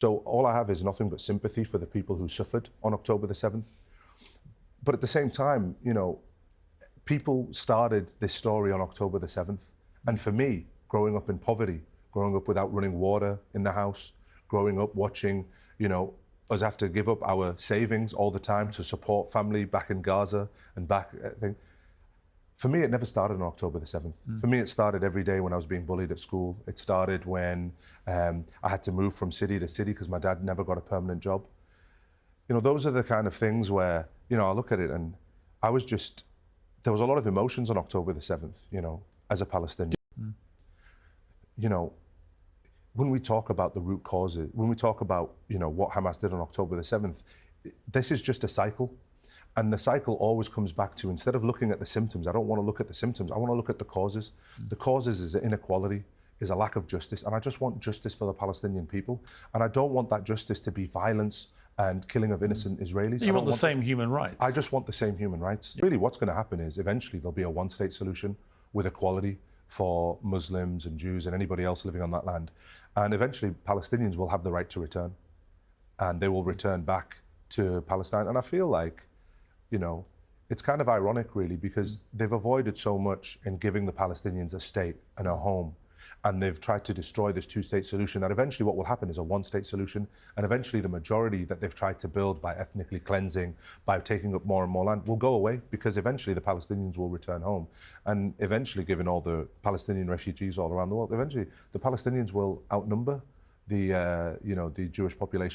So all I have is nothing but sympathy for the people who suffered on October the 7th. But at the same time, you know, people started this story on October the 7th. And for me, growing up in poverty, growing up without running water in the house, growing up watching, you know, us have to give up our savings all the time to support family back in Gaza and back, for me, it never started on October the 7th. For me, it started every day when I was being bullied at school. It started when I had to move from city to city because my dad never got a permanent job. You know, those are the kind of things where, you know, I look at it and I was just, there was a lot of emotions on October the 7th, you know, as a Palestinian. You know, when we talk about the root causes, when we talk about, you know, what Hamas did on October the 7th, this is just a cycle. And the cycle always comes back to, instead of looking at the symptoms, I don't want to look at the symptoms, I want to look at the causes. The causes is inequality, is a lack of justice, and I just want justice for the Palestinian people. And I don't want that justice to be violence and killing of innocent Israelis. You want the same human rights. I just want the same human rights. Really, what's going to happen is eventually there'll be a one-state solution with equality for Muslims and Jews and anybody else living on that land. And eventually Palestinians will have the right to return, and they will return back to Palestine. And I feel like, you know, it's kind of ironic, really, because they've avoided so much in giving the Palestinians a state and a home. And they've tried to destroy this two-state solution, that eventually what will happen is a one-state solution. And eventually the majority that they've tried to build by ethnically cleansing, by taking up more and more land, will go away, because eventually the Palestinians will return home. And eventually, given all the Palestinian refugees all around the world, eventually the Palestinians will outnumber the, you know, the Jewish population.